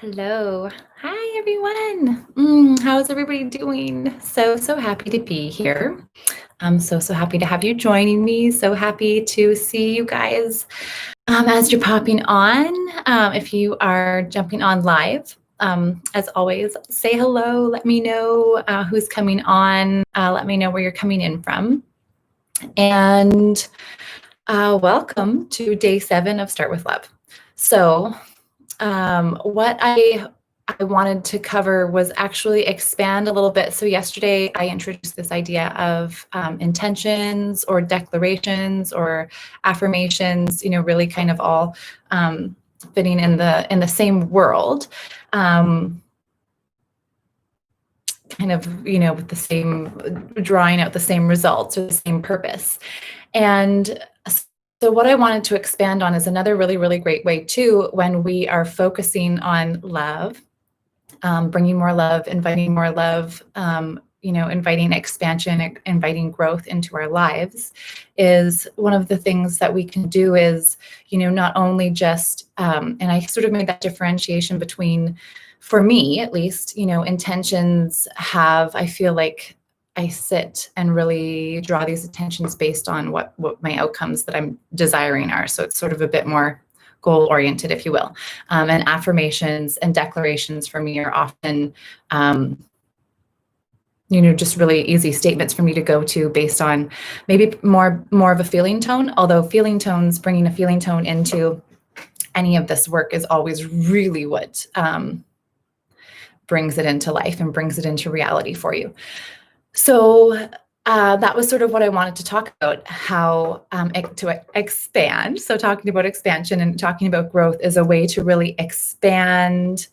Hello. Hi, everyone. How's everybody doing? So happy to be here. I'm so happy to have you joining me. So happy to see you guys as you're popping on. If you are jumping on live, as always, say hello. Let me know who's coming on. Let me know where you're coming in from. And welcome to day 7 of Start with Love. So what I wanted to cover was actually expand a little bit. So yesterday I introduced this idea of intentions or declarations or affirmations, really kind of all fitting in the same world. Kind of, with the same, drawing out the same results or the same purpose. And so what I wanted to expand on is another really, really great way too, when we are focusing on love, bringing more love, inviting more love, inviting expansion, inviting growth into our lives, is one of the things that we can do is, not only just, and I sort of made that differentiation between, for me at least, intentions have, I feel like I sit and really draw these intentions based on what my outcomes that I'm desiring are. So it's sort of a bit more goal oriented, if you will. And affirmations and declarations for me are often, just really easy statements for me to go to based on maybe more of a feeling tone. Although bringing a feeling tone into any of this work is always really what brings it into life and brings it into reality for you. So that was sort of what I wanted to talk about, how to expand. So talking about expansion and talking about growth is a way to really expand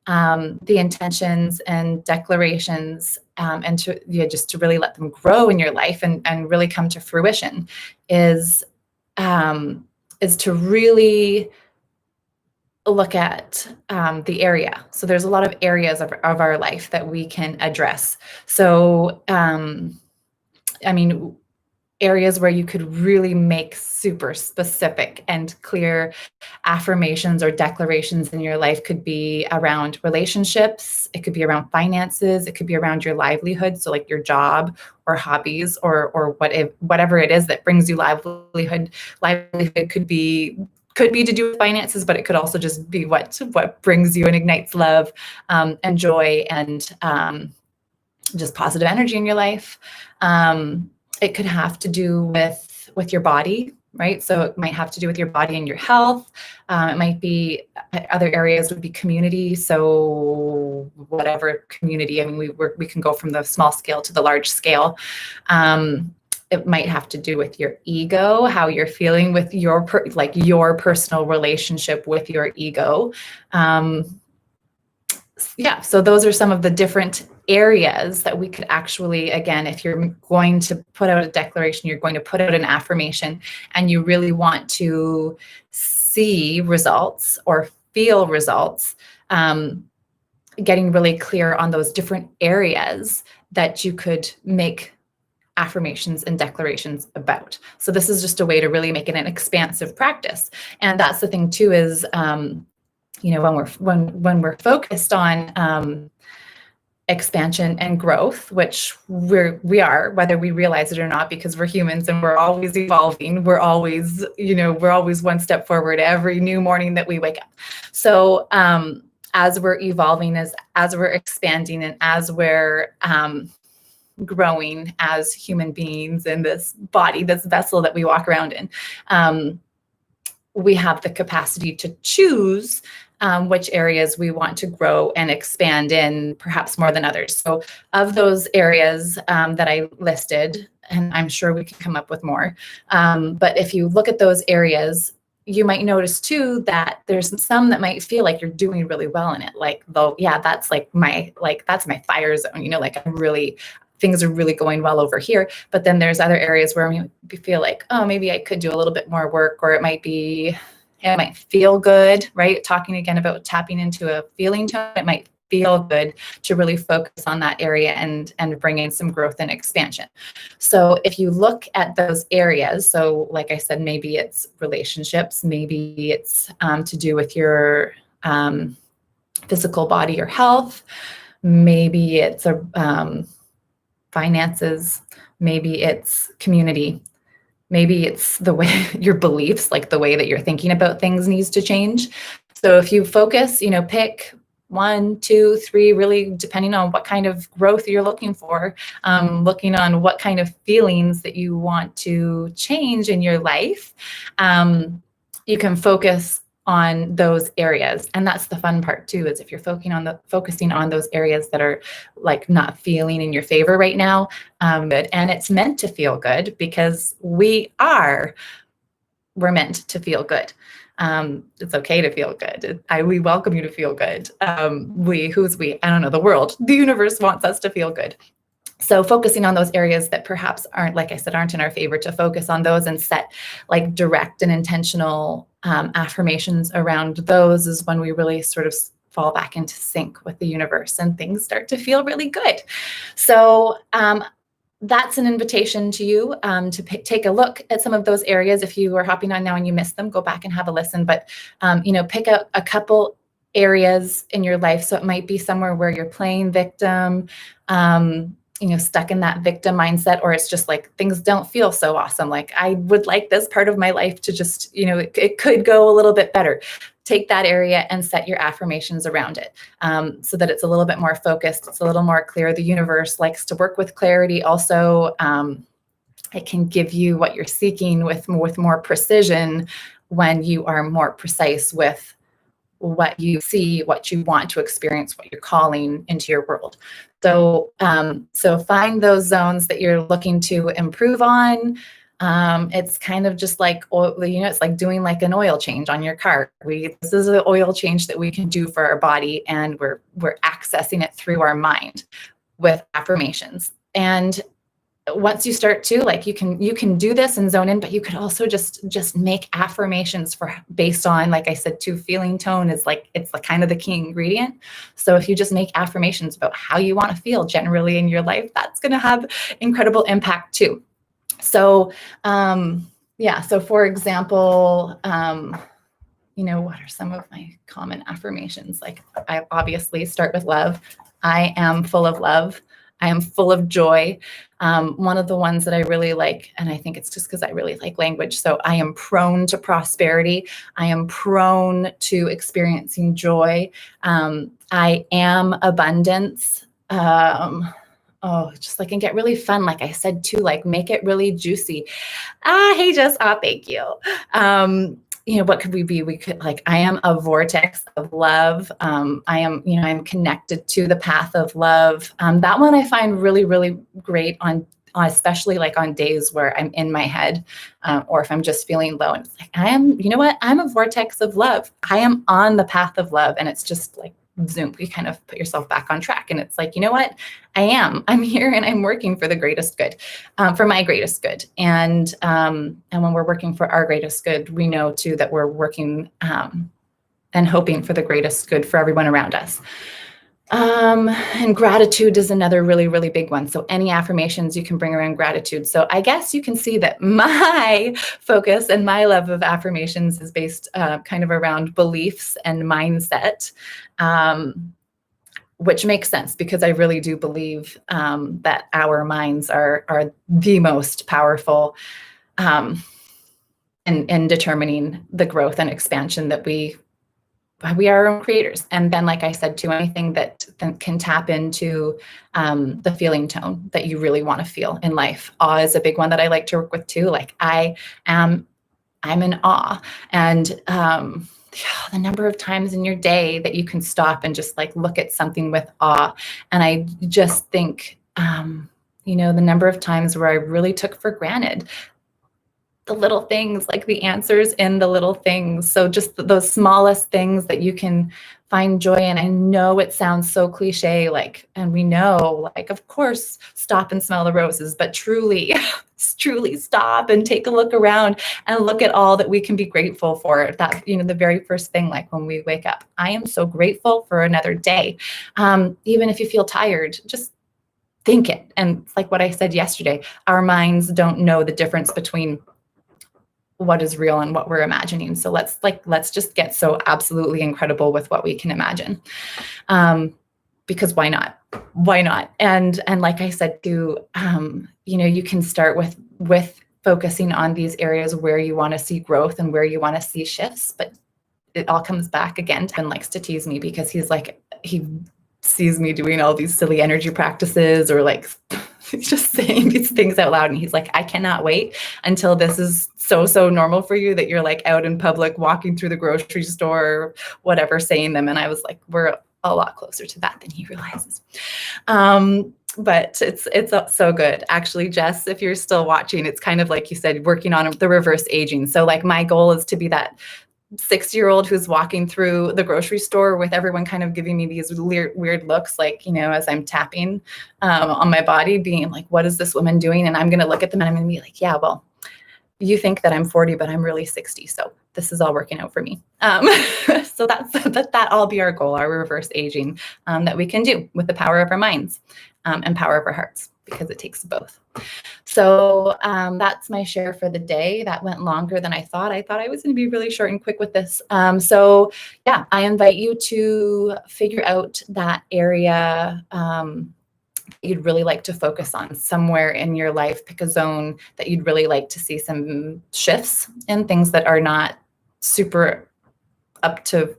the intentions and declarations and to just to really let them grow in your life and really come to fruition is to really look at the area. So there's a lot of areas of our life that we can address. So, areas where you could really make super specific and clear affirmations or declarations in your life could be around relationships. It could be around finances. It could be around your livelihood. So like your job or hobbies or whatever it is that brings you livelihood. Livelihood could be to do with finances, but it could also just be what brings you and ignites love and joy and just positive energy in your life. It could have to do with your body, right? So it might have to do with your body and your health. It might be other areas would be community. So whatever community, we can go from the small scale to the large scale. It might have to do with your ego, how you're feeling with your personal relationship with your ego. So those are some of the different areas that we could actually, again, if you're going to put out a declaration, you're going to put out an affirmation, and you really want to see results or feel results, getting really clear on those different areas that you could make affirmations and declarations about. So this is just a way to really make it an expansive practice. And that's the thing too, is when we're focused on expansion and growth, which we are, whether we realize it or not, because we're humans and we're always evolving. We're always one step forward every new morning that we wake up. So as we're evolving, as we're expanding, and as we're growing as human beings in this body, this vessel that we walk around in, we have the capacity to choose which areas we want to grow and expand in, perhaps more than others. So of those areas that I listed, and I'm sure we can come up with more, but if you look at those areas, you might notice too that there's some that might feel like you're doing really well in it. Like, though, yeah, that's that's my fire zone, I'm really, things are really going well over here. But then there's other areas where you feel like, oh, maybe I could do a little bit more work, or it might feel good, right? Talking again about tapping into a feeling tone, it might feel good to really focus on that area and bring in some growth and expansion. So if you look at those areas, so like I said, maybe it's relationships, maybe it's to do with your physical body or health. Maybe it's finances. Maybe it's community. Maybe it's the way your beliefs, like the way that you're thinking about things needs to change. So if you focus, pick 1, 2, 3, really depending on what kind of growth you're looking for, looking on what kind of feelings that you want to change in your life, you can focus on those areas. And that's the fun part too, is if you're focusing on those areas that are like not feeling in your favor right now, good. And it's meant to feel good because we're meant to feel good. It's okay to feel good. We welcome you to feel good. Who's we? I don't know, the world, the universe wants us to feel good. So focusing on those areas that perhaps aren't, like I said, aren't in our favor, to focus on those and set like direct and intentional affirmations around those is when we really sort of fall back into sync with the universe and things start to feel really good. So that's an invitation to you to take a look at some of those areas. If you are hopping on now and you missed them, go back and have a listen. But, pick out a couple areas in your life. So it might be somewhere where you're playing victim, stuck in that victim mindset, or it's just like things don't feel so awesome. Like I would like this part of my life to just, it could go a little bit better. Take that area and set your affirmations around it so that it's a little bit more focused. It's a little more clear. The universe likes to work with clarity. Also, it can give you what you're seeking with more precision when you are more precise with what you see, what you want to experience, what you're calling into your world. So, so find those zones that you're looking to improve on. It's kind of just like, it's like doing like an oil change on your car. This is an oil change that we can do for our body, and we're accessing it through our mind with affirmations. And once you start to you can do this and zone in, but you could also just make affirmations based on, like I said, feeling tone is like, it's the kind of the key ingredient. So if you just make affirmations about how you want to feel generally in your life, that's going to have incredible impact too. So, so for example, what are some of my common affirmations? Like I obviously start with love. I am full of love. I am full of joy. One of the ones that I really like, and I think it's just because I really like language. So I am prone to prosperity. I am prone to experiencing joy. I am abundance. Just like, and get really fun. Like I said too, like make it really juicy. Hey, Jess, thank you. What could we be? We could I am a vortex of love. I am, I'm connected to the path of love. That one I find really, really great especially like on days where I'm in my head, or if I'm just feeling low, and it's like, I'm a vortex of love. I am on the path of love. And it's just like, zoom, you kind of put yourself back on track. And it's like, I'm here and I'm working for the greatest good, for my greatest good. And when we're working for our greatest good, we know too that we're working and hoping for the greatest good for everyone around us. And gratitude is another really, really big one. So any affirmations you can bring around gratitude. So I guess you can see that my focus and my love of affirmations is based kind of around beliefs and mindset, which makes sense because I really do believe that our minds are the most powerful in determining the growth and expansion that we are our own creators. And then, like I said, too, anything that can tap into the feeling tone that you really want to feel in life. Awe is a big one that I like to work with too. Like I'm in awe. And the number of times in your day that you can stop and just like look at something with awe. And I just think, the number of times where I really took for granted the little things, like the answers in the little things. So just those smallest things that you can find joy in. I know it sounds so cliche, and we know, of course, stop and smell the roses, but truly stop and take a look around and look at all that we can be grateful for. That, the very first thing, like when we wake up, I am so grateful for another day. Even if you feel tired, just think it. And like what I said yesterday, our minds don't know the difference between what is real and what we're imagining. So let's just get so absolutely incredible with what we can imagine. Because why not? Why not? And like I said too, you can start with focusing on these areas where you want to see growth and where you want to see shifts. But it all comes back again. Ben likes to tease me because he sees me doing all these silly energy practices, or like he's just saying these things out loud, and he's like, I cannot wait until this is so normal for you that you're like out in public, walking through the grocery store, whatever, saying them. And I was like, we're a lot closer to that than he realizes. But it's so good. Actually, Jess, if you're still watching, it's kind of like you said, working on the reverse aging. So like my goal is to be that 6-year-old who's walking through the grocery store with everyone kind of giving me these weird looks, like, as I'm tapping on my body, being like, what is this woman doing? And I'm going to look at them and I'm going to be like, yeah, well, you think that I'm 40, but I'm really 60. So this is all working out for me. So that all be our goal, our reverse aging that we can do with the power of our minds and power of our hearts, because it takes both. So that's my share for the day. That went longer than I thought. I thought I was going to be really short and quick with this. So yeah, I invite you to figure out that area you'd really like to focus on somewhere in your life. Pick a zone that you'd really like to see some shifts in, things that are not super up to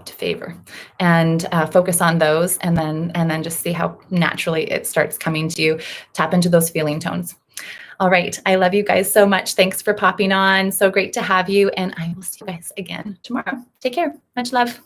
favor, and focus on those, and then just see how naturally it starts coming to you. Tap into those feeling tones. All right. I love you guys so much. Thanks for popping on. So great to have you. And I will see you guys again tomorrow. Take care. Much love.